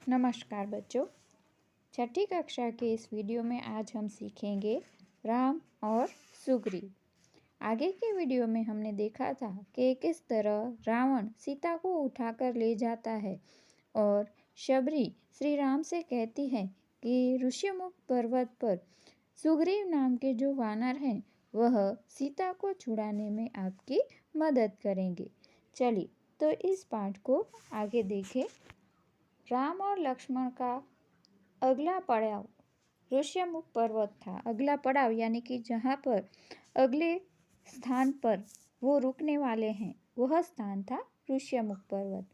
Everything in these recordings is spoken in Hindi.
नमस्कार बच्चों। छठी कक्षा के इस वीडियो में आज हम सीखेंगे राम और सुग्रीव। आगे के वीडियो में हमने देखा था कि किस तरह रावण सीता को उठाकर ले जाता है और शबरी श्री राम से कहती है कि ऋष्यमुख पर्वत पर सुग्रीव नाम के जो वानर हैं वह सीता को छुड़ाने में आपकी मदद करेंगे। चलिए तो इस पाठ को आगे देखें। राम और लक्ष्मण का अगला पड़ाव ऋष्यमुख पर्वत था। अगला पड़ाव यानी कि जहाँ पर अगले स्थान पर वो रुकने वाले हैं वह स्थान था ऋष्यमुख पर्वत।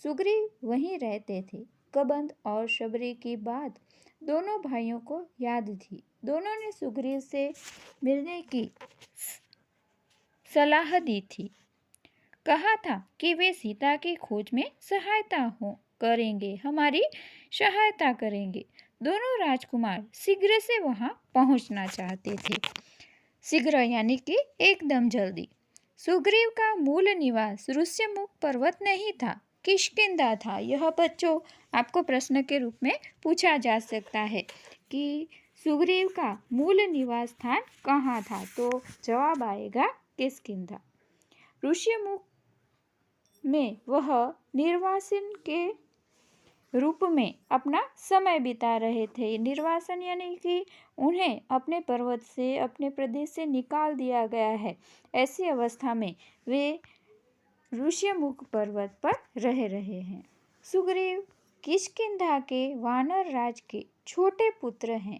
सुग्रीव वहीं रहते थे। कबंध और शबरी की बात दोनों भाइयों को याद थी। दोनों ने सुग्रीव से मिलने की सलाह दी थी। कहा था कि वे सीता की खोज में हमारी सहायता करेंगे। दोनों राजकुमार शीघ्र से वहां पहुंचना चाहते थे। शीघ्र यानी कि एकदम जल्दी। सुग्रीव का मूल निवास ऋष्यमुख पर्वत नहीं था, किष्किंधा था। यह बच्चों आपको प्रश्न के रूप में पूछा जा सकता है कि सुग्रीव का मूल निवास स्थान कहाँ था, तो जवाब आएगा किष्किंधा। ऋष्यमुख में वह निर्वासन के रूप में अपना समय बिता रहे थे। निर्वासन यानी कि उन्हें अपने पर्वत से, अपने प्रदेश से निकाल दिया गया है। ऐसी अवस्था में वे ऋष्यमुख पर्वत पर रह रहे हैं। सुग्रीव किष्किंधा के वानर राज के छोटे पुत्र हैं।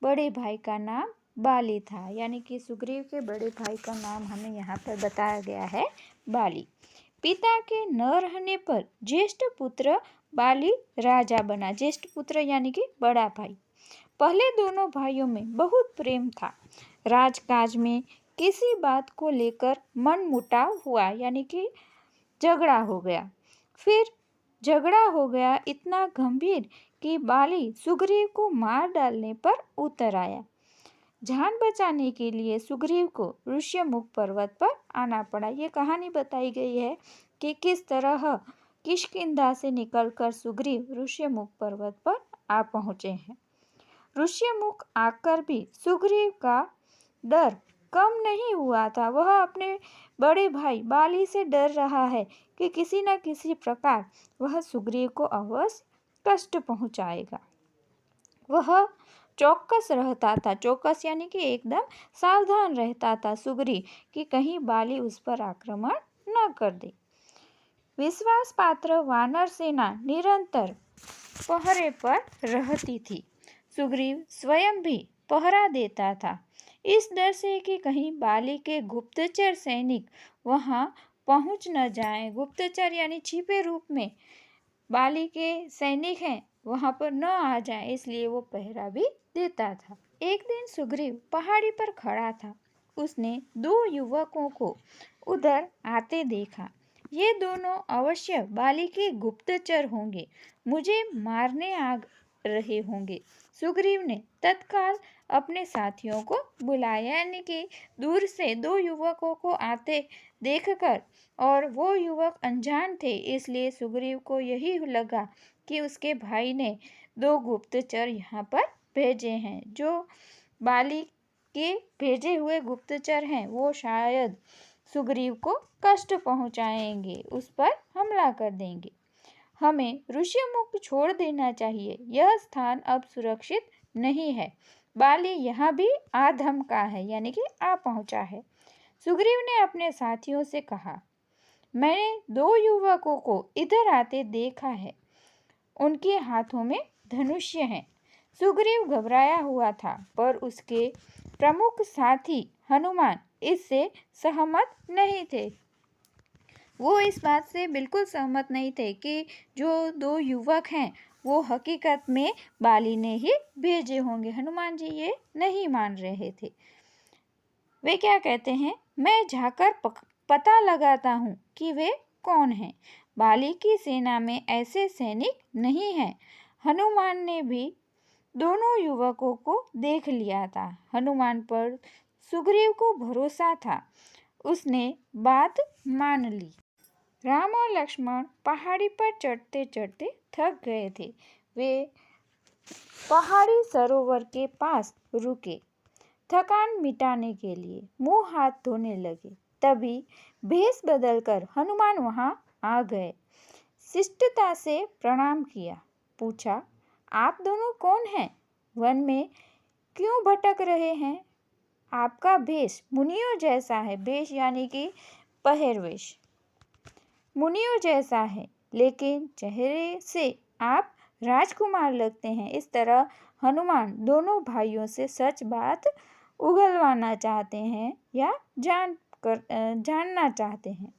बड़े भाई का नाम बाली था, यानी कि सुग्रीव के बड़े भाई का नाम हमें यहाँ पर बताया गया है बाली। पिता के न रहने पर ज्येष्ठ पुत्र बाली राजा बना। ज्येष्ठ पुत्र यानी कि बड़ा भाई। पहले दोनों भाइयों में बहुत प्रेम था। राजकाज में किसी बात को लेकर मनमुटाव हुआ, यानी कि झगड़ा हो गया। फिर झगड़ा हो गया इतना गंभीर कि बाली सुग्रीव को मार डालने पर उतर आया। जान बचाने के लिए सुग्रीव को ऋष्यमुख पर्वत पर आना पड़ा। ये कहानी बताई गई है कि किस तरह किष्किंधा से निकलकर सुग्रीव ऋष्यमुख पर्वत पर आ पहुंचे हैं। ऋष्यमुख आकर भी सुग्रीव का डर कम नहीं हुआ था। वह अपने बड़े भाई बाली से डर रहा है कि किसी न किसी प्रकार वह सुग्रीव को अवश्य कष्ट पहुंचाएगा। वह चौकस रहता था। चौकस यानी कि एकदम सावधान रहता था सुग्रीव कि कहीं बाली उस पर आक्रमण न कर दे। विश्वास पात्र वानर सेना निरंतर पहरे पर रहती थी। सुग्रीव स्वयं भी पहरा देता था, इस डर से कि कहीं बाली के गुप्तचर सैनिक वहां पहुंच न जाएं। गुप्तचर यानी छिपे रूप में बाली के सैनिक हैं वहां पर न आ जाए, इसलिए वो पहरा भी देता था। एक दिन सुग्रीव पहाड़ी पर खड़ा था। उसने दो युवकों को उधर आते देखा। ये दोनों अवश्य बाली के गुप्तचर होंगे, मुझे मारने आ रहे होंगे। सुग्रीव ने तत्काल अपने साथियों को बुलाया, यानी कि दूर से दो युवकों को आते देखकर, और वो युवक अनजान थे, इसलिए सुग्रीव को यही लगा कि उसके भाई ने दो गुप्तचर यहाँ पर भेजे हैं। जो बाली के भेजे हुए गुप्तचर हैं वो शायद सुग्रीव को कष्ट पहुँचाएंगे, उस पर हमला कर देंगे। हमें ऋष्यमुख छोड़ देना चाहिए। यह स्थान अब सुरक्षित नहीं है। बाली यहाँ भी आ धमका है, यानी कि आ पहुँचा है। सुग्रीव ने अपने साथियों से कहा, मैंने दो युवकों को इधर आते देखा है। उनके हाथों में धनुष्य हैं। सुग्रीव घबराया हुआ था, पर उसके प्रमुख साथी हनुमान इससे सहमत नहीं थे। वो इस बात से बिल्कुल सहमत नहीं थे कि जो दो युवक हैं वो हकीकत में बाली ने ही भेजे होंगे। हनुमान जी ये नहीं मान रहे थे। वे क्या कहते हैं, मैं जाकर पता लगाता हूँ कि वे कौन हैं। बाली की सेना में ऐसे सैनिक नहीं हैं। हनुमान ने भी दोनों युवकों को देख लिया था। हनुमान पर सुग्रीव को भरोसा था, उसने बात मान ली। राम और लक्ष्मण पहाड़ी पर चढ़ते चढ़ते थक गए थे। वे पहाड़ी सरोवर के पास रुके थकान मिटाने के लिए, मुंह हाथ धोने लगे। तभी भेष बदलकर हनुमान वहां आ गए। शिष्टता से प्रणाम किया, पूछा, आप दोनों कौन हैं? वन में क्यों भटक रहे हैं? आपका भेष मुनियों जैसा है। भेष यानी कि पहरवेश मुनियों जैसा है, लेकिन चेहरे से आप राजकुमार लगते हैं। इस तरह हनुमान दोनों भाइयों से सच बात उगलवाना चाहते हैं या जानना चाहते हैं।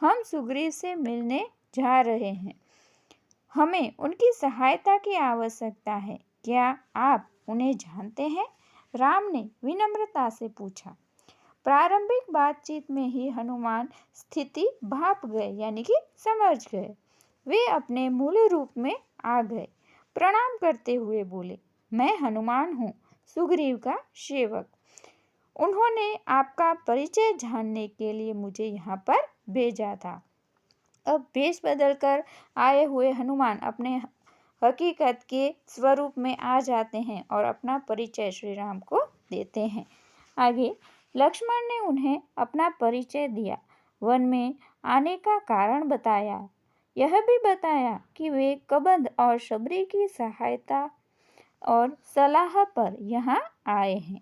हम सुग्रीव से मिलने जा रहे हैं, हमें उनकी सहायता की आवश्यकता है। क्या आप उन्हें जानते हैं? राम ने विनम्रता से पूछा। प्रारंभिक बातचीत में ही हनुमान स्थिति भाप गए, यानी कि समझ गए। वे अपने मूल रूप में आ गए। प्रणाम करते हुए बोले, मैं हनुमान हूँ, सुग्रीव का सेवक। उन्होंने आपका परिचय जानने के लिए मुझे यहाँ पर भेजा था। अब भेष बदलकर आए हुए हनुमान अपने हकीकत के स्वरूप में आ जाते हैं और अपना परिचय श्री राम को देते हैं। आगे लक्ष्मण ने उन्हें अपना परिचय दिया, वन में आने का कारण बताया। यह भी बताया कि वे कबंध और शबरी की सहायता और सलाह पर यहाँ आए हैं,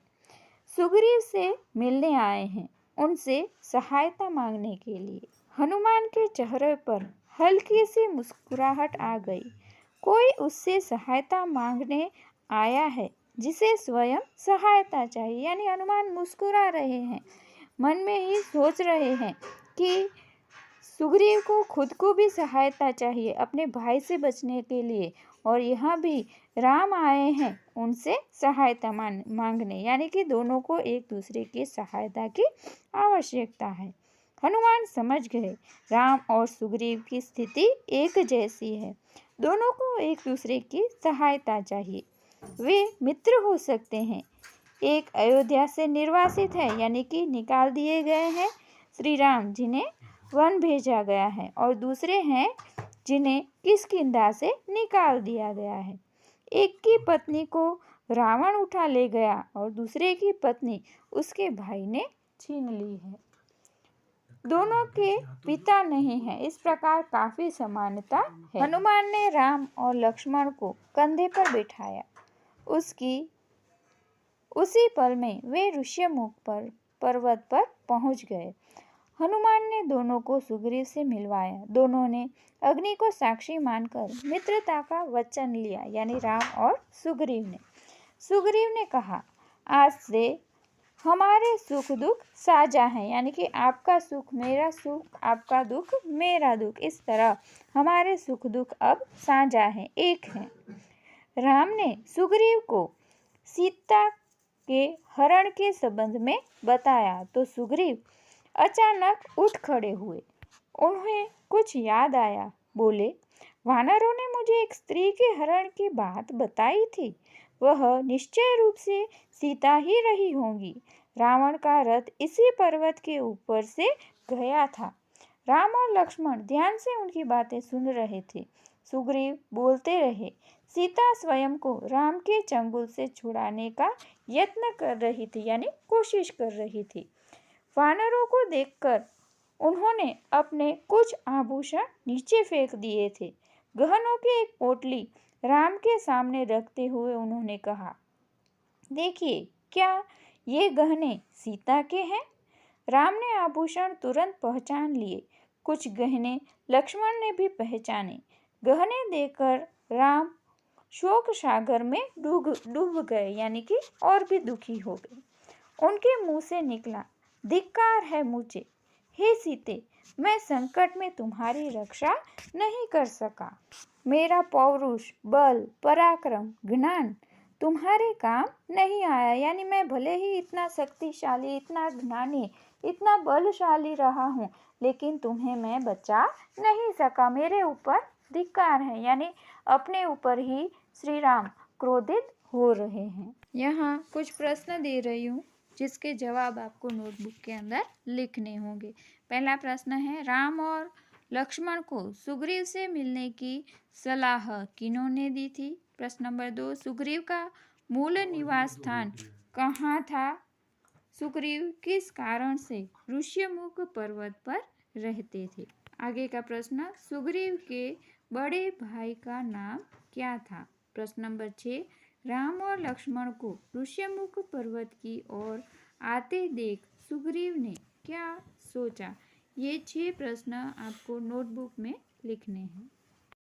सुग्रीव से मिलने आए हैं, उनसे सहायता मांगने के लिए। हनुमान के चेहरे पर हल्की सी मुस्कुराहट आ गई। कोई उससे सहायता मांगने आया है जिसे स्वयं सहायता चाहिए। यानी हनुमान मुस्कुरा रहे हैं, मन में ही सोच रहे हैं कि सुग्रीव को खुद को भी सहायता चाहिए अपने भाई से बचने के लिए, और यहाँ भी राम आए हैं उनसे सहायता मांगने, यानी कि दोनों को एक दूसरे की सहायता की आवश्यकता है। हनुमान समझ गए राम और सुग्रीव की स्थिति एक जैसी है, दोनों को एक दूसरे की सहायता चाहिए। वे मित्र हो सकते हैं। एक अयोध्या से निर्वासित है, यानी कि निकाल दिए गए हैं श्री राम, जिन्हें वन भेजा गया है, और दूसरे हैं जिन्हें किष्किंधा से निकाल दिया गया है। एक की पत्नी को रावण उठा ले गया और दूसरे की पत्नी उसके भाई ने छीन ली है। दोनों के पिता नहीं है, इस प्रकार काफी समानता है। हनुमान ने राम और लक्ष्मण को कंधे पर बिठाया। उसी पल में वे ऋष्यमुख पर्वत पर पहुंच गए। हनुमान ने दोनों को सुग्रीव से मिलवाया। दोनों ने अग्नि को साक्षी मानकर मित्रता का वचन लिया, यानी राम और सुग्रीव ने कहा, आज से हमारे सुख दुख साझा हैं, यानी कि आपका सुख मेरा सुख, आपका दुख मेरा दुख। इस तरह हमारे सुख दुख अब साझा हैं, एक हैं। राम ने सुग्रीव को सीता के हरण के संबंध में बताया तो सुग्रीव अचानक उठ खड़े हुए। उन्हें कुछ याद आया। बोले, वानरों ने मुझे एक स्त्री के हरण की बात बताई थी। वह निश्चय रूप से सीता ही रही होंगी। रावण का रथ इसी पर्वत के ऊपर से गया था। राम और लक्ष्मण ध्यान से उनकी बातें सुन रहे थे। सुग्रीव बोलते रहे। सीता स्वयं को राम के चंगुल से छुड़ाने का यत्न कर रही थी, यानी कोशिश कर रही थी। वानरों को देखकर उन्होंने अपने कुछ आभूषण नीचे फेंक दिए थे। गहनों की एक पोटली राम के सामने रखते हुए उन्होंने कहा, देखिए, क्या ये गहने सीता के हैं? राम ने आभूषण तुरंत पहचान लिए। कुछ गहने लक्ष्मण ने भी पहचाने। गहने देखकर राम शोक सागर में डूब गए, यानी कि और भी दुखी हो गए। उनके मुंह से निकला, धिक्कार है मुझे, हे सीते, मैं संकट में तुम्हारी रक्षा नहीं कर सका। मेरा पौरुष, बल, पराक्रम, ज्ञान तुम्हारे काम नहीं आया। यानी मैं भले ही इतना शक्तिशाली, इतना ज्ञानी, इतना बलशाली रहा हूँ, लेकिन तुम्हें मैं बचा नहीं सका। मेरे ऊपर धिक्कार है। यानी अपने ऊपर ही श्री राम क्रोधित हो रहे हैं। यहाँ कुछ प्रश्न दे रही हूँ जिसके जवाब आपको नोटबुक के अंदर लिखने होंगे। पहला प्रश्न है, राम और लक्ष्मण को सुग्रीव से मिलने की सलाह किन्होंने दी थी? प्रश्न नंबर 2, सुग्रीव का मूल निवास स्थान कहाँ था? सुग्रीव किस कारण से ऋष्यमुख पर्वत पर रहते थे? आगे का प्रश्न, सुग्रीव के बड़े भाई का नाम क्या था? प्रश्न नंबर 6, राम और लक्ष्मण को ऋष्यमुख पर्वत की ओर आते देख सुग्रीव ने क्या सोचा? ये 6 प्रश्न आपको नोटबुक में लिखने हैं।